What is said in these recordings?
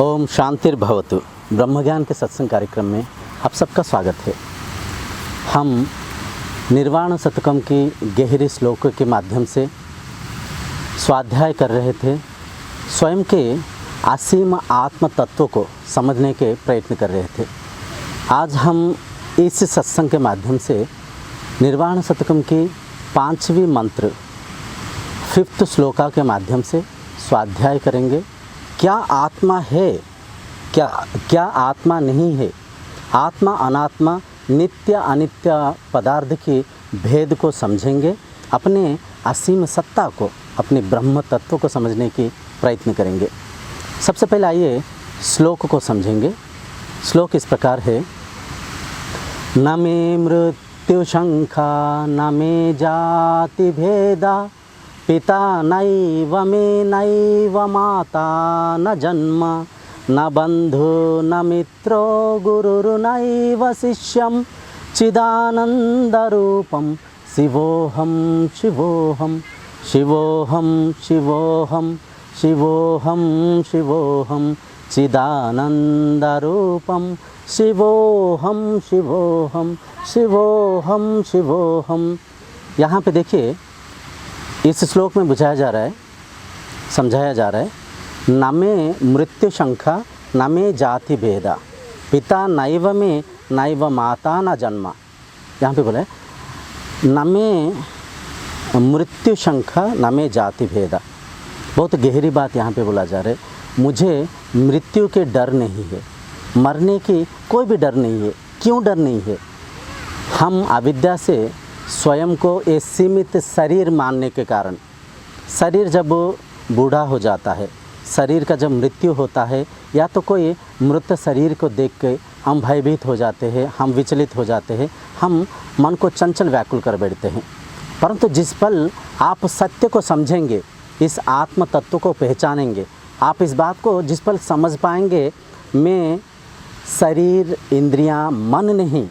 ओम शांतिर्भवतु। ब्रह्मज्ञान के सत्संग कार्यक्रम में आप सबका स्वागत है। हम निर्वाण शतकम की गहरी श्लोकों के माध्यम से स्वाध्याय कर रहे थे। स्वयं के असीम आत्म तत्व को समझने के प्रयत्न कर रहे थे। आज हम इस सत्संग के माध्यम से निर्वाण शतकम की 5वीं मंत्र 5th श्लोका के माध्यम से स्वाध्याय करेंगे। क्या आत्मा है, क्या आत्मा नहीं है, आत्मा अनात्मा नित्य अनित्य पदार्थ की भेद को समझेंगे। अपने असीम सत्ता को, अपने ब्रह्म तत्व को समझने की प्रयत्न करेंगे। सबसे पहले आइए श्लोक को समझेंगे। श्लोक इस प्रकार है। न मे मृत्यु शंका न मे जाति भेदा पिता नैव मे नैव माता न जन्म न बंधु न मित्रो गुरुर्नैव शिष्यं चिदानन्दरूपं शिवोऽहं शिवोऽहं शिवोऽहं शिवोऽहं शिवोऽहं शिवोऽहं चिदानन्दरूपं शिवोऽहं शिवोऽहं शिवोऽहं शिवोऽहं। यहाँ पे देखिए, इस श्लोक में बुझाया जा रहा है, समझाया जा रहा है। न मे मृत्यु शंका न मे जाति भेदा पिता नैव मे नैव माता न जन्मा। यहाँ पे बोला है न मे मृत्यु शंका न मे जाति भेदा। बहुत गहरी बात यहाँ पे बोला जा रहा है। मुझे मृत्यु के डर नहीं है, मरने की कोई भी डर नहीं है। क्यों डर नहीं है? हम अविद्या से स्वयं को एक सीमित शरीर मानने के कारण, शरीर जब बूढ़ा हो जाता है, शरीर का जब मृत्यु होता है, या तो कोई मृत शरीर को देख के हम भयभीत हो जाते हैं, हम विचलित हो जाते हैं, हम मन को चंचल व्याकुल कर बैठते हैं। परंतु जिस पल आप सत्य को समझेंगे, इस आत्म तत्व को पहचानेंगे, आप इस बात को जिस पल समझ पाएंगे, मैं शरीर इंद्रियां मन नहीं,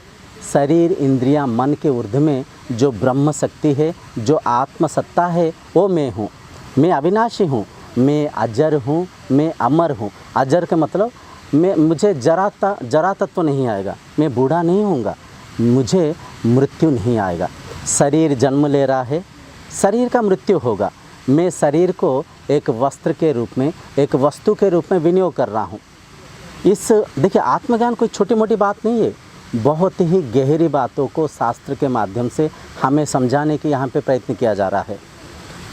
शरीर इंद्रियां मन के ऊर्ध्व में जो ब्रह्म शक्ति है, जो आत्म सत्ता है, वो मैं हूँ। मैं अविनाशी हूँ, मैं अजर हूँ, मैं अमर हूँ। अजर का मतलब मुझे जरा तत्व नहीं आएगा, मैं बूढ़ा नहीं होऊंगा, मुझे मृत्यु नहीं आएगा। शरीर जन्म ले रहा है, शरीर का मृत्यु होगा। मैं शरीर को एक वस्त्र के रूप में, एक वस्तु के रूप में विनियोग कर रहा हूँ। इस देखिए, आत्मज्ञान कोई छोटी मोटी बात नहीं है। बहुत ही गहरी बातों को शास्त्र के माध्यम से हमें समझाने की यहाँ पे प्रयत्न किया जा रहा है।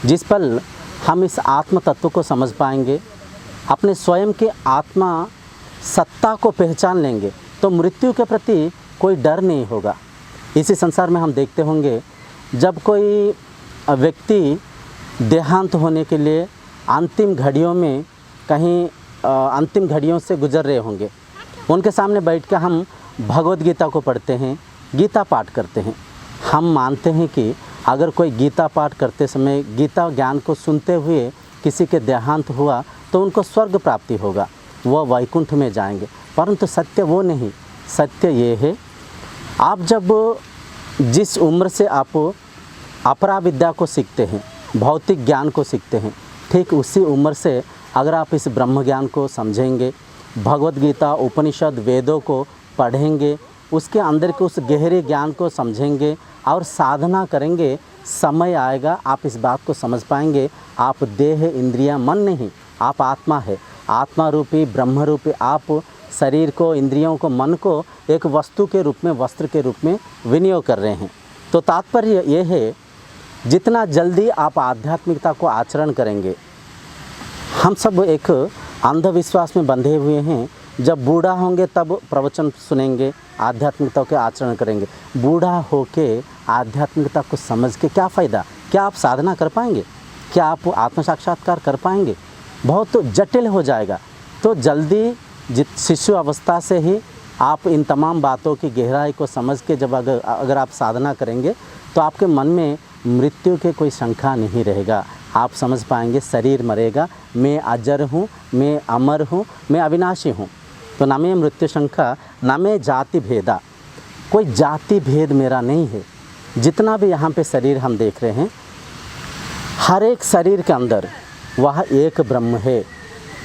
जिस पल हम इस आत्म तत्व को समझ पाएंगे, अपने स्वयं के आत्मा सत्ता को पहचान लेंगे, तो मृत्यु के प्रति कोई डर नहीं होगा। इसी संसार में हम देखते होंगे, जब कोई व्यक्ति देहांत होने के लिए अंतिम घड़ियों में कहीं अंतिम घड़ियों से गुजर रहे होंगे, उनके सामने बैठ के हम भगवद गीता को पढ़ते हैं, गीता पाठ करते हैं। हम मानते हैं कि अगर कोई गीता पाठ करते समय गीता ज्ञान को सुनते हुए किसी के देहांत हुआ तो उनको स्वर्ग प्राप्ति होगा, वह वैकुंठ में जाएंगे। परंतु सत्य वो नहीं। सत्य ये है, आप जब जिस उम्र से आप अपरा विद्या को सीखते हैं, भौतिक ज्ञान को सीखते हैं, ठीक उसी उम्र से अगर आप इस ब्रह्म ज्ञान को समझेंगे, भगवद गीता उपनिषद वेदों को पढ़ेंगे, उसके अंदर के उस गहरे ज्ञान को समझेंगे और साधना करेंगे, समय आएगा आप इस बात को समझ पाएंगे, आप देह इंद्रियां मन नहीं, आप आत्मा है। आत्मा रूपी ब्रह्म रूपी आप शरीर को, इंद्रियों को, मन को एक वस्तु के रूप में, वस्त्र के रूप में विनियोग कर रहे हैं। तो तात्पर्य ये है, जितना जल्दी आप आध्यात्मिकता को आचरण करेंगे, हम सब एक अंधविश्वास में बंधे हुए हैं। जब बूढ़ा होंगे तब प्रवचन सुनेंगे, आध्यात्मिकता के आचरण करेंगे। बूढ़ा होके आध्यात्मिकता को समझ के क्या फ़ायदा? क्या आप साधना कर पाएंगे? क्या आप आत्म साक्षात्कार कर पाएंगे? बहुत जटिल हो जाएगा। तो जल्दी शिशु अवस्था से ही आप इन तमाम बातों की गहराई को समझ के जब अगर आप साधना करेंगे, तो आपके मन में मृत्यु के कोई शंका नहीं रहेगा। आप समझ पाएंगे शरीर मरेगा, मैं अजर हूँ, मैं अमर हूँ, मैं अविनाशी हूँ। तो न मे मृत्यु शंका न मे जाति भेदा। कोई जाति भेद मेरा नहीं है। जितना भी यहाँ पे शरीर हम देख रहे हैं, हर एक शरीर के अंदर वह एक ब्रह्म है।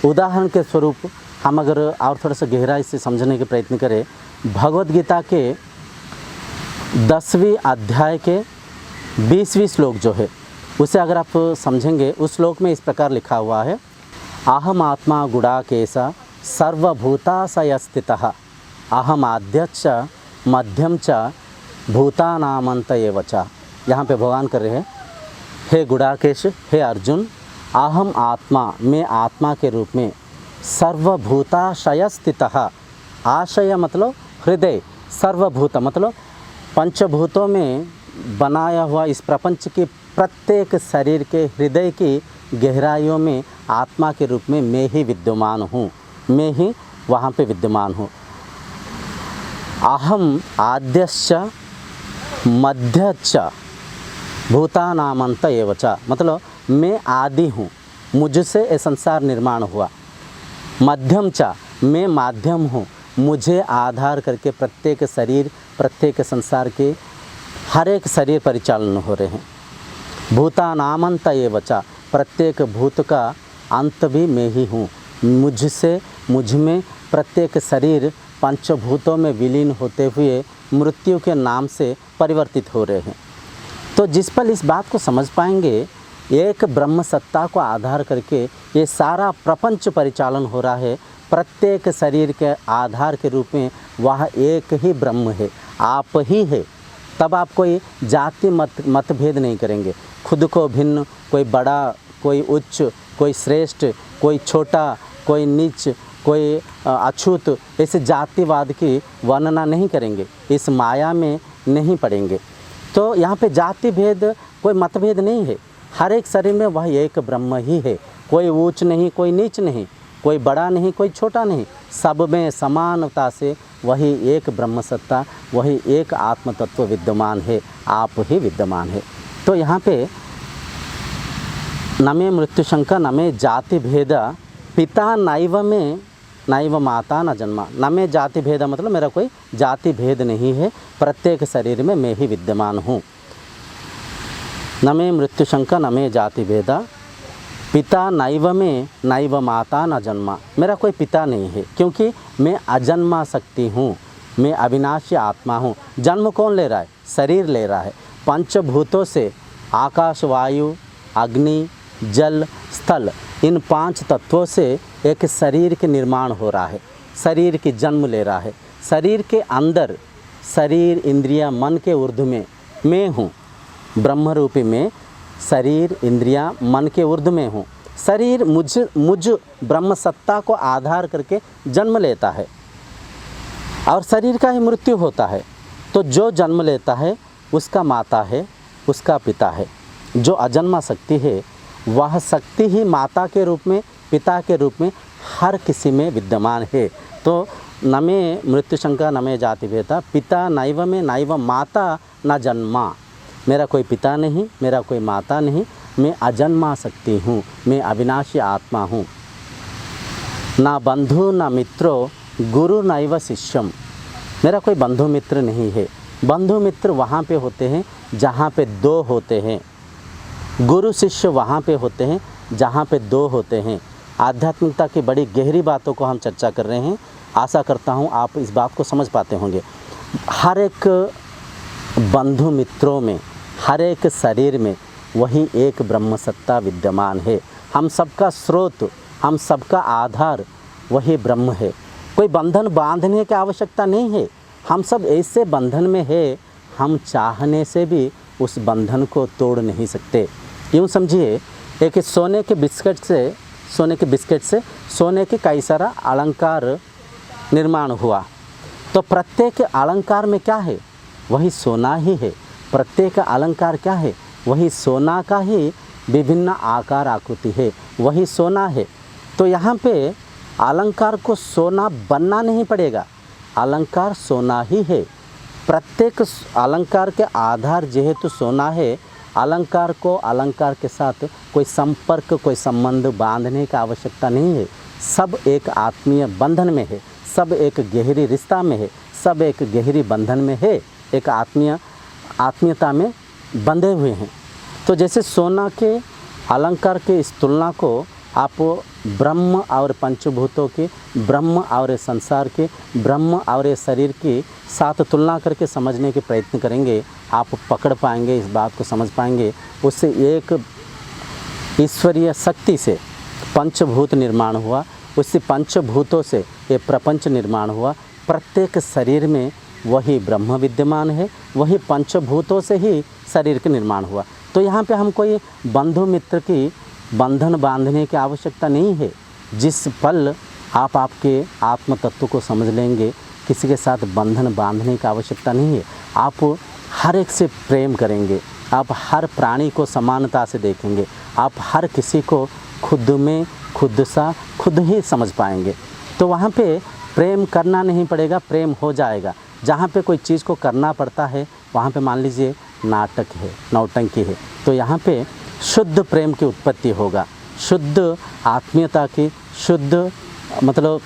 उदाहरण के स्वरूप हम अगर और थोड़ा सा गहराई से समझने के प्रयत्न करें, भगवद गीता के 10वीं अध्याय के 20वीं श्लोक जो है उसे अगर आप समझेंगे, उस श्लोक में इस प्रकार लिखा हुआ है, अहम आत्मा गुडाकेश सर्वभूताशय स्थितः अहम आद्यच्च मध्यम च भूतानामंत एव च। यहाँ पे भगवान कर रहे हैं, हे गुडाकेश, हे अर्जुन, अहम आत्मा, मैं आत्मा के रूप में, सर्वभूताशय स्थितः, आशय मतलब हृदय, सर्वभूत मतलब पंचभूतों में बनाया हुआ इस प्रपंच के प्रत्येक शरीर के हृदय की गहराइयों में आत्मा के रूप में मैं ही विद्यमान हूँ, मैं ही वहाँ पे विद्यमान हूँ। अहम आद्यश्च मध्यच्च भूतानामंत एव च, मतलब मैं आदि हूँ, मुझसे ये संसार निर्माण हुआ। मध्यम च, मैं माध्यम हूँ, मुझे आधार करके प्रत्येक शरीर, प्रत्येक संसार के हर एक शरीर परिचालन हो रहे हैं। भूतानामंत एव च, प्रत्येक भूत का अंत भी मैं ही हूँ, मुझसे, मुझ में प्रत्येक शरीर पंचभूतों में विलीन होते हुए मृत्यु के नाम से परिवर्तित हो रहे हैं। तो जिस पल इस बात को समझ पाएंगे, एक ब्रह्म सत्ता को आधार करके ये सारा प्रपंच परिचालन हो रहा है, प्रत्येक शरीर के आधार के रूप में वह एक ही ब्रह्म है, आप ही है। तब आप कोई जाति मतभेद नहीं करेंगे, खुद को भिन्न, कोई बड़ा, कोई उच्च, कोई श्रेष्ठ, कोई छोटा, कोई नीच, कोई अछूत, ऐसे जातिवाद की वर्णना नहीं करेंगे, इस माया में नहीं पड़ेंगे। तो यहाँ पे जाति भेद, कोई मतभेद नहीं है, हर एक शरीर में वह एक ब्रह्म ही है, कोई ऊंच नहीं, कोई नीच नहीं, कोई बड़ा नहीं, कोई छोटा नहीं, सब में समानता से वही एक ब्रह्म सत्ता, वही एक आत्म तत्व विद्यमान है, आप ही विद्यमान है। तो यहाँ पे न में मृत्यु शंका, न में जाति भेद, पिता नैव में नैव माता न जन्मा। न में जाति भेद मतलब मेरा कोई जाति भेद नहीं है, प्रत्येक शरीर में मैं ही विद्यमान हूँ। न में मृत्यु शंका, न में जाति भेद, पिता नैव में नैव माता न जन्मा। मेरा कोई पिता नहीं है, क्योंकि मैं अजन्मा शक्ति हूँ, मैं अविनाशी आत्मा हूँ। जन्म कौन ले रहा है? शरीर ले रहा है। पंचभूतों से आकाश, वायु, अग्नि, जल, स्थल, इन 5 तत्वों से एक शरीर के निर्माण हो रहा है, शरीर की जन्म ले रहा है। शरीर के अंदर शरीर, इंद्रियां, मन के ऊर्ध्व में मैं हूँ, ब्रह्म रूपी में शरीर, इंद्रियां, मन के ऊर्ध्व में हूँ। शरीर मुझ ब्रह्म सत्ता को आधार करके जन्म लेता है और शरीर का ही मृत्यु होता है। तो जो जन्म लेता है उसका माता है, उसका पिता है। जो अजन्मा शक्ति है वह शक्ति ही माता के रूप में, पिता के रूप में हर किसी में विद्यमान है। तो न में मृत्यु शंका, न में जाति भेदा, पिता नैव में नैव माता न जन्मा। मेरा कोई पिता नहीं, मेरा कोई माता नहीं, मैं अजन्मा शक्ति हूँ, मैं अविनाशी आत्मा हूँ। ना बंधु न मित्रो गुरु नैव शिष्यम। मेरा कोई बंधु मित्र नहीं है। बंधु मित्र वहाँ पे होते हैं जहाँ पे 2 होते हैं, गुरु शिष्य वहाँ पे होते हैं जहाँ पे 2 होते हैं। आध्यात्मिकता की बड़ी गहरी बातों को हम चर्चा कर रहे हैं, आशा करता हूँ आप इस बात को समझ पाते होंगे। हर एक बंधु मित्रों में, हर एक शरीर में वही एक ब्रह्म सत्ता विद्यमान है। हम सबका स्रोत, हम सबका आधार वही ब्रह्म है। कोई बंधन बांधने की आवश्यकता नहीं है। हम सब ऐसे बंधन में है, हम चाहने से भी उस बंधन को तोड़ नहीं सकते। यूँ समझिए, एक सोने के बिस्किट से सोने के कई सारा अलंकार निर्माण हुआ, तो प्रत्येक अलंकार में क्या है? वही सोना ही है। प्रत्येक अलंकार क्या है? वही सोना का ही विभिन्न आकार आकृति है, वही सोना है। तो यहाँ पे अलंकार को सोना बनना नहीं पड़ेगा, अलंकार सोना ही है। प्रत्येक अलंकार के आधार जेहेतु सोना है, अलंकार को अलंकार के साथ कोई संपर्क, कोई संबंध बांधने की आवश्यकता नहीं है। सब एक आत्मीय बंधन में है, सब एक गहरी रिश्ता में है, सब एक गहरी बंधन में है, एक आत्मीयता में बंधे हुए हैं। तो जैसे सोना के अलंकार के इस तुलना को आप ब्रह्म और पंचभूतों की, ब्रह्म और संसार की, ब्रह्म और शरीर की साथ तुलना करके समझने के प्रयत्न करेंगे, आप पकड़ पाएंगे, इस बात को समझ पाएंगे। उससे एक ईश्वरीय शक्ति से पंचभूत निर्माण हुआ, उसी पंचभूतों से ये प्रपंच निर्माण हुआ। प्रत्येक शरीर में वही ब्रह्म विद्यमान है, वही पंचभूतों से ही शरीर का निर्माण हुआ। तो यहाँ पे हम कोई बंधु मित्र की बंधन बांधने की आवश्यकता नहीं है। जिस पल आप आपके आत्म तत्व को समझ लेंगे, किसी के साथ बंधन बांधने की आवश्यकता नहीं है। आप हर एक से प्रेम करेंगे, आप हर प्राणी को समानता से देखेंगे, आप हर किसी को खुद में खुद ही समझ पाएंगे। तो वहाँ पे प्रेम करना नहीं पड़ेगा, प्रेम हो जाएगा। जहाँ पे कोई चीज़ को करना पड़ता है वहाँ पे मान लीजिए नाटक है, नौटंकी है, तो यहाँ पे शुद्ध प्रेम की उत्पत्ति होगा, शुद्ध आत्मीयता की, शुद्ध मतलब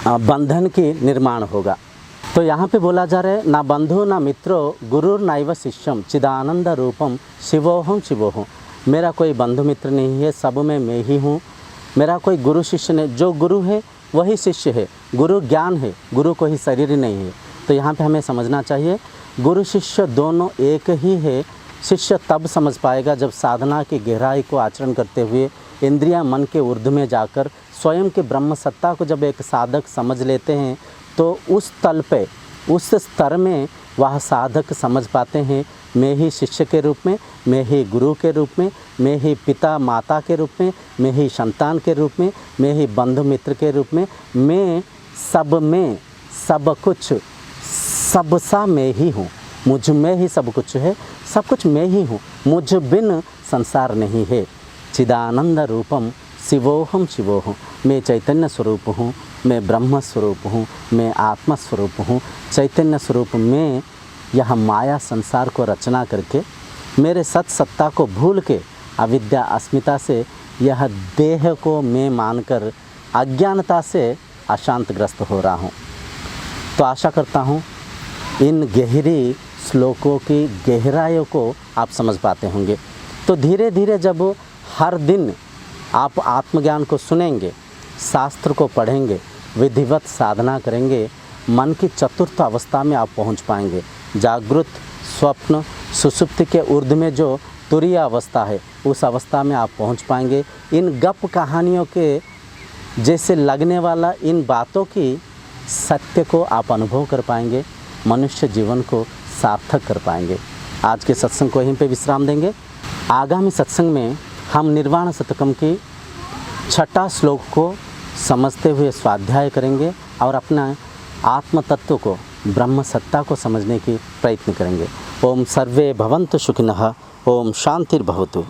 बंधन की निर्माण होगा। तो यहाँ पे बोला जा रहा है, ना बंधु ना मित्रो गुरुर्नैव शिष्यम चिदानंद रूपम शिवोहम शिवोहम। मेरा कोई बंधु मित्र नहीं है, सब में मैं ही हूँ। मेरा कोई गुरु शिष्य नहीं, जो गुरु है वही शिष्य है। गुरु ज्ञान है, गुरु कोई शरीर नहीं है। तो यहाँ पे हमें समझना चाहिए गुरु शिष्य दोनों एक ही है। शिष्य तब समझ पाएगा जब साधना की गहराई को आचरण करते हुए इंद्रियां मन के ऊर्ध्व में जाकर स्वयं के ब्रह्म सत्ता को जब एक साधक समझ लेते हैं, तो उस तल पे, उस स्तर में वह साधक समझ पाते हैं, मैं ही शिष्य के रूप में, मैं ही गुरु के रूप में, मैं ही पिता माता के रूप में, मैं ही संतान के रूप में, मैं ही बंधु मित्र के रूप में सब कुछ, सब सा मैं ही हूँ। मुझ में ही सब कुछ है, सब कुछ मैं ही हूँ, मुझ बिन संसार नहीं है। चिदानंद रूपम शिवोहम शिवोहम। मैं चैतन्य स्वरूप हूँ, मैं ब्रह्म स्वरूप हूँ, मैं आत्मा स्वरूप हूँ। चैतन्य स्वरूप में यह माया संसार को रचना करके मेरे सत्ता को भूल के अविद्या अस्मिता से यह देह को मैं मानकर अज्ञानता से अशांतग्रस्त हो रहा हूँ। तो आशा करता हूँ इन गहरी श्लोकों की गहराइयों को आप समझ पाते होंगे। तो धीरे धीरे जब हर दिन आप आत्मज्ञान को सुनेंगे, शास्त्र को पढ़ेंगे, विधिवत साधना करेंगे, मन की चतुर्थ अवस्था में आप पहुंच पाएंगे। जागृत, स्वप्न, सुषुप्ति के ऊर्ध्व में जो तुरीय अवस्था है, उस अवस्था में आप पहुंच पाएंगे। इन गप कहानियों के जैसे लगने वाला इन बातों की सत्य को आप अनुभव कर पाएंगे, मनुष्य जीवन को सार्थक कर पाएंगे। आज के सत्संग को यहीं पे विश्राम देंगे। आगामी सत्संग में हम निर्वाण शतकम की 6ठा श्लोक को समझते हुए स्वाध्याय करेंगे और अपना आत्म तत्व को, ब्रह्म सत्ता को समझने की प्रयत्न करेंगे। ओम सर्वे भवन्तु सुखिनः। ओम शांतिर्भवतु।